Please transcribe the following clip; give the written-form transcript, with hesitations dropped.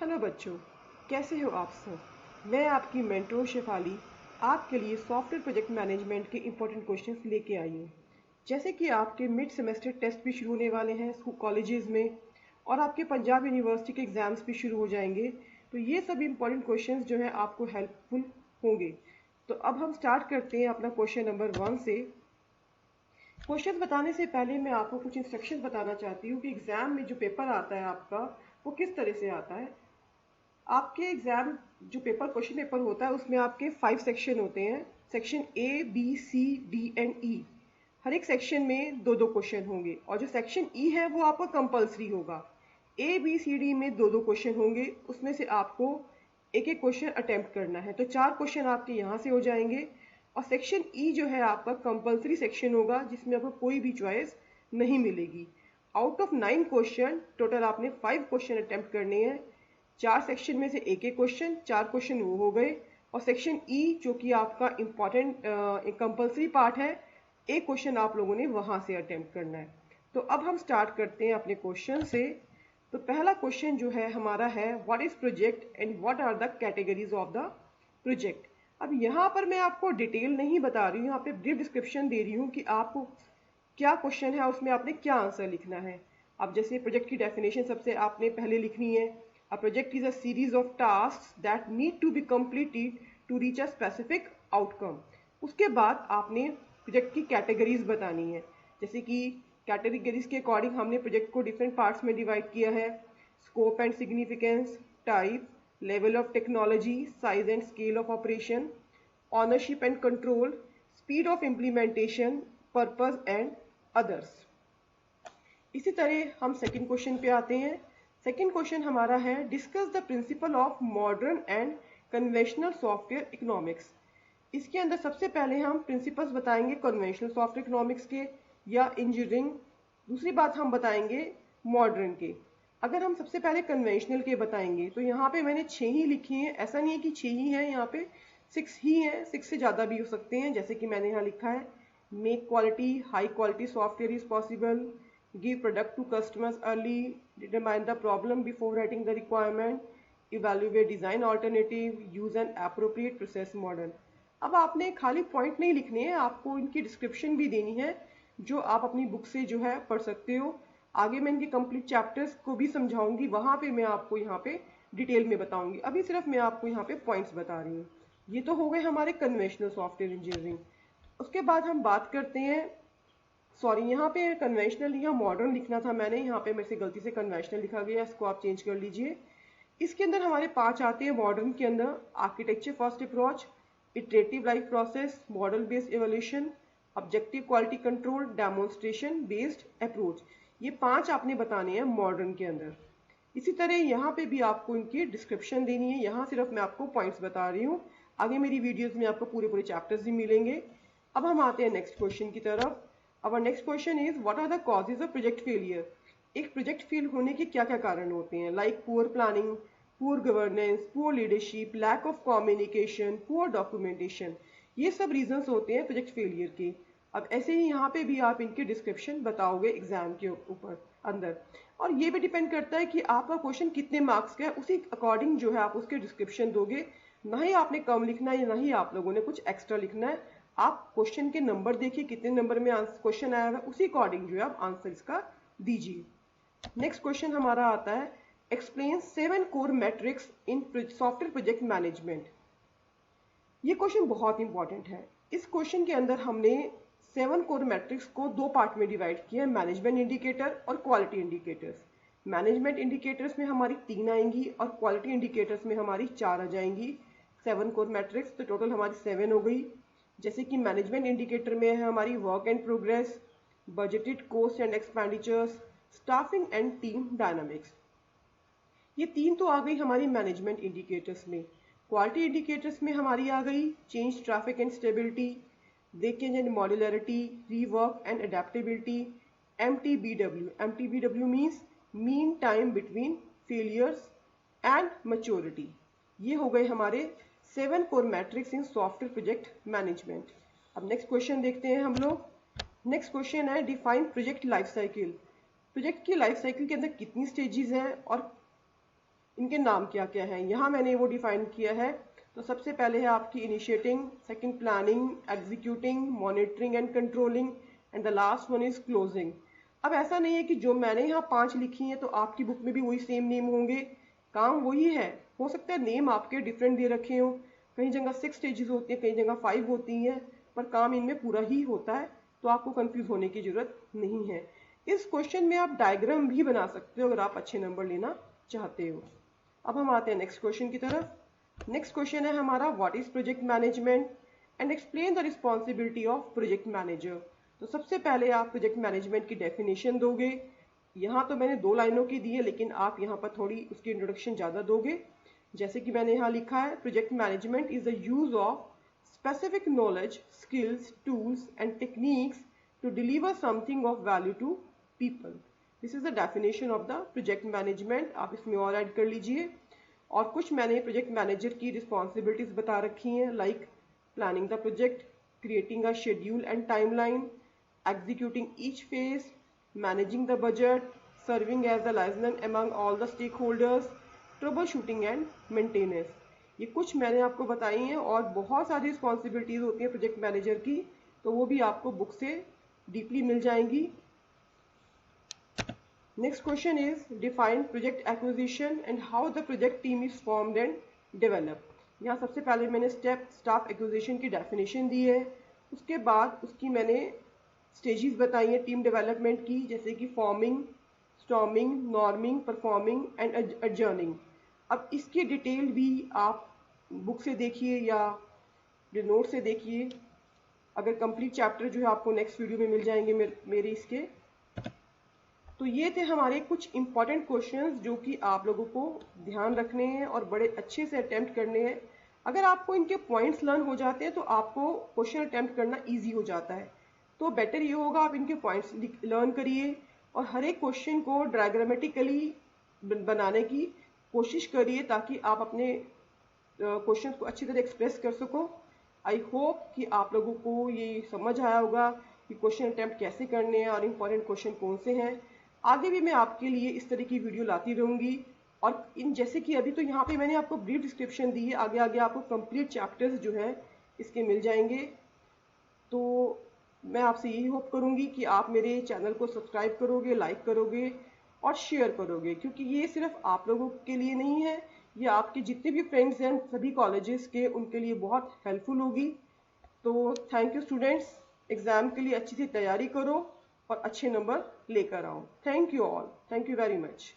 Hello बच्चों, कैसे हो आप सब। मैं आपकी मेंटोर शेफाली आपके लिए सॉफ्टवेयर प्रोजेक्ट मैनेजमेंट के इम्पोर्टेंट क्वेश्चंस लेके आई हूँ। जैसे कि आपके मिड सेमेस्टर टेस्ट भी शुरू होने वाले हैं स्कूल कॉलेजेस में और आपके पंजाब यूनिवर्सिटी के एग्ज़ाम्स भी शुरू हो जाएंगे, तो ये सब इम्पोर्टेंट क्वेश्चंस जो है आपको हेल्पफुल होंगे। तो अब हम स्टार्ट करते हैं अपना क्वेश्चन नंबर 1 से। क्वेश्चन बताने से पहले मैं आपको कुछ इंस्ट्रक्शंस बताना चाहती हूँ कि एग्ज़ाम में जो पेपर आता है आपका वो किस तरह से आता है। आपके एग्जाम जो पेपर क्वेश्चन पेपर होता है उसमें आपके 5 सेक्शन होते हैं। Section A B C D and E, हर एक सेक्शन में दो दो क्वेश्चन होंगे और जो सेक्शन ई है वो आपका कंपलसरी होगा। ए बी सी डी में दो दो क्वेश्चन होंगे, उसमें से आपको एक एक क्वेश्चन अटेम्प्ट करना है, तो 4 क्वेश्चन आपके यहाँ से हो जाएंगे। और सेक्शन ई जो है आपका कंपलसरी सेक्शन होगा जिसमें आपको कोई भी चॉइस नहीं मिलेगी। आउट ऑफ 9 क्वेश्चन टोटल आपने 5 क्वेश्चन अटेम्प्ट करने हैं। 4 सेक्शन में से एक एक क्वेश्चन, 4 क्वेश्चन वो हो गए। और सेक्शन ई जो कि आपका इम्पॉर्टेंट कंपलसरी पार्ट है, एक क्वेश्चन आप लोगों ने वहां से अटेम्प्ट करना है। तो अब हम स्टार्ट करते हैं अपने क्वेश्चन से। तो पहला क्वेश्चन जो है हमारा है what is project and what are the categories of the project. अब यहाँ पर मैं आपको डिटेल नहीं बता रही हूँ, यहाँ पे ब्रीफ डिस्क्रिप्शन दे रही हूँ कि आपको क्या क्वेश्चन है उसमें आपने क्या आंसर लिखना है। अब जैसे प्रोजेक्ट की डेफिनेशन सबसे आपने पहले लिखनी है। A project is a series of tasks that need to be completed to reach a specific outcome. उसके बाद आपने प्रोजेक्ट की कैटेगरीज बतानी है। जैसे कि कैटेगरीज के अकॉर्डिंग हमने प्रोजेक्ट को डिफरेंट पार्ट्स में डिवाइड किया है। Scope and significance, type, level of technology, size and scale of operation, ownership and control, speed of implementation, purpose and others. इसी तरह हम सेकेंड क्वेश्चन पे आते हैं। सेकेंड क्वेश्चन हमारा है discuss the principle of modern and conventional software economics. इसके अंदर सबसे पहले हम प्रिंसिपल्स बताएंगे कन्वेंशनल सॉफ्टवेयर इकोनॉमिक्स के या इंजीनियरिंग। दूसरी बात हम बताएंगे मॉडर्न के। अगर हम सबसे पहले कन्वेंशनल के बताएंगे तो यहाँ पे मैंने 6 ही लिखी हैं। ऐसा नहीं है कि 6 ही हैं, यहाँ पे 6 ही हैं, 6 से ज़्यादा भी हो सकते हैं। जैसे कि मैंने यहाँ लिखा है make quality high quality software is possible, give product to customers early, determine the problem before writing the requirement, evaluate design alternative, use an appropriate process model। अब आपने खाली पॉइंट नहीं लिखने हैं, आपको इनकी डिस्क्रिप्शन भी देनी है जो आप अपनी बुक से जो है पढ़ सकते हो। आगे मैं इनके कंप्लीट चैप्टर्स को भी समझाऊंगी, वहां पे मैं आपको यहाँ पे डिटेल में बताऊंगी। अभी सिर्फ मैं आपको यहाँ पे पॉइंट्स बता रही हूँ। ये तो हो गए हमारे कन्वेंशनल सॉफ्टवेयर इंजीनियरिंग। उसके बाद हम बात करते हैं, सॉरी यहाँ पे कन्वेंशनल या मॉडर्न लिखना था मैंने, यहाँ पे मेरे से गलती से कन्वेंशनल लिखा गया, इसको आप चेंज कर लीजिए। इसके अंदर हमारे 5 आते हैं मॉडर्न के अंदर। Architecture first approach, iterative life process, model based evolution, objective quality control, demonstration based approach. ये 5 आपने बताने हैं मॉडर्न के अंदर। इसी तरह यहाँ पे भी आपको इनकी डिस्क्रिप्शन देनी है, यहाँ सिर्फ मैं आपको पॉइंट्स बता रही हूँ। आगे मेरी वीडियोज में आपको पूरे पूरे चैप्टर्स भी मिलेंगे। अब हम आते हैं नेक्स्ट क्वेश्चन की तरफ। Our next question is what are the causes of project failure? एक प्रोजेक्ट फेल होने के क्या क्या कारण होते हैं, like poor planning, poor governance, poor leadership, lack of communication, poor documentation. ये सब रीजंस होते हैं प्रोजेक्ट फेलियर के। अब ऐसे ही यहाँ पे भी आप इनके डिस्क्रिप्शन बताओगे एग्जाम के ऊपर अंदर, और ये भी डिपेंड करता है कि आपका क्वेश्चन कितने मार्क्स का है, उसी अकॉर्डिंग जो है आप उसके डिस्क्रिप्शन दोगे। ना ही आपने कम लिखना है, ना ही आप लोगों ने कुछ एक्स्ट्रा लिखना है। आप क्वेश्चन के नंबर देखिए कितने नंबर में क्वेश्चन आया है, उसी अकॉर्डिंग जो है आप आंसर इसका दीजिए। नेक्स्ट क्वेश्चन हमारा आता है एक्सप्लेन 7 कोर मैट्रिक्स इन सॉफ्टवेयर प्रोजेक्ट मैनेजमेंट। ये क्वेश्चन बहुत इंपॉर्टेंट है। इस क्वेश्चन के अंदर हमने 7 कोर मैट्रिक्स को 2 पार्ट में डिवाइड किया है, मैनेजमेंट इंडिकेटर और क्वालिटी इंडिकेटर्स। मैनेजमेंट इंडिकेटर्स में हमारी 3 आएंगी और क्वालिटी इंडिकेटर्स में हमारी 4 आ जाएंगी। 7 कोर मैट्रिक्स, तो टोटल हमारी 7 हो गई। जैसे कि मैनेजमेंट इंडिकेटर में है हमारी work and progress, budgeted cost and expenditures, staffing and team dynamics. ये 3 तो आ गई हमारी मैनेजमेंट इंडिकेटर्स में। क्वालिटी इंडिकेटर्स में हमारी आ गई change, traffic and stability, breakage and modularity, rework and adaptability, MTBW। MTBW means mean time between failures and maturity. ये हो गए हमारे 7 कोर मैट्रिक्स इन सॉफ्टवेयर प्रोजेक्ट मैनेजमेंट। अब नेक्स्ट क्वेश्चन देखते हैं हम लोग। नेक्स्ट क्वेश्चन है define project life cycle. Project की लाइफ साइकिल के अंदर कितनी स्टेजेस हैं और इनके नाम क्या क्या हैं, यहाँ मैंने वो डिफाइन किया है। तो सबसे पहले है आपकी initiating, second planning, executing, monitoring and controlling, and the last one is closing. अब ऐसा नहीं है कि जो मैंने यहाँ 5 लिखी हैं तो आपकी बुक में भी वही सेम नेम होंगे, काम वही है। हो सकता है नेम आपके डिफरेंट दे रखे हों, कहीं जगह 6 स्टेजेस होती हैं, कहीं जगह 5 होती हैं, पर काम इनमें पूरा ही होता है, तो आपको कंफ्यूज होने की जरूरत नहीं है। इस क्वेश्चन में आप डायग्राम भी बना सकते हो अगर आप अच्छे नंबर लेना चाहते हो। अब हम आते हैं नेक्स्ट क्वेश्चन की तरफ। नेक्स्ट क्वेश्चन है हमारा, what is project management and explain the responsibility of project manager. तो सबसे पहले आप प्रोजेक्ट मैनेजमेंट की डेफिनेशन दोगे। यहाँ तो मैंने 2 लाइनों की दी है, लेकिन आप यहाँ पर थोड़ी उसकी इंट्रोडक्शन ज़्यादा दोगे। जैसे कि मैंने यहाँ लिखा है, project management is the use of specific knowledge, skills, tools and techniques to deliver something of value to people. This is the definition of the project management. आप इसमें और ऐड कर लीजिए। और कुछ मैंने प्रोजेक्ट मैनेजर की रिस्पॉन्सिबिलिटीज बता रखी हैं, like planning the project, creating a schedule and timeline, executing each phase, managing the budget, serving as the liaison among all the stakeholders, troubleshooting and maintenance। ये कुछ मैंने आपको बताई हैं, और बहुत सारी रिस्पॉन्सिबिलिटीज होती हैं प्रोजेक्ट मैनेजर की, तो वो भी आपको बुक से डीपली मिल जाएंगी। Next question is, define project acquisition and how the project team is formed and developed. यहाँ सबसे पहले मैंने स्टाफ एक्विजिशन की डेफिनेशन दी है, उसके बाद उसकी मैंने स्टेजेस बताई हैं टीम डेवलपमेंट की, जैसे कि forming, storming, norming, performing and एडजर्निंग। अब इसकी डिटेल भी आप बुक से देखिए या नोट से देखिए। अगर कंप्लीट चैप्टर जो है आपको नेक्स्ट वीडियो में मिल जाएंगे मेरे इसके। तो ये थे हमारे कुछ इंपॉर्टेंट क्वेश्चंस जो कि आप लोगों को ध्यान रखने हैं और बड़े अच्छे से अटेम्प्ट करने हैं। अगर आपको इनके पॉइंट्स लर्न हो जाते हैं तो आपको क्वेश्चन अटेम्प्ट करना इजी हो जाता है। तो बेटर ये होगा आप इनके पॉइंट्स लर्न करिए और हर एक क्वेश्चन को डायग्रामेटिकली बनाने की कोशिश करिए, ताकि आप अपने क्वेश्चन को अच्छी तरह एक्सप्रेस कर सको। आई होप कि आप लोगों को ये समझ आया होगा कि क्वेश्चन अटेम्प्ट कैसे करने हैं और इम्पॉर्टेंट क्वेश्चन कौन से हैं। आगे भी मैं आपके लिए इस तरह की वीडियो लाती रहूंगी। और इन जैसे कि अभी तो यहाँ पे मैंने आपको ब्रीफ डिस्क्रिप्शन दी है, आगे आगे आपको कंप्लीट चैप्टर्स जो हैं इसके मिल जाएंगे। तो मैं आपसे यही होप करूंगी कि आप मेरे चैनल को सब्सक्राइब करोगे, लाइक करोगे और शेयर करोगे, क्योंकि ये सिर्फ आप लोगों के लिए नहीं है, ये आपके जितने भी फ्रेंड्स हैं सभी कॉलेजेस के, उनके लिए बहुत हेल्पफुल होगी। तो थैंक यू स्टूडेंट्स, एग्जाम के लिए अच्छी सी तैयारी करो और अच्छे नंबर लेकर आओ। Thank you all, thank you very much.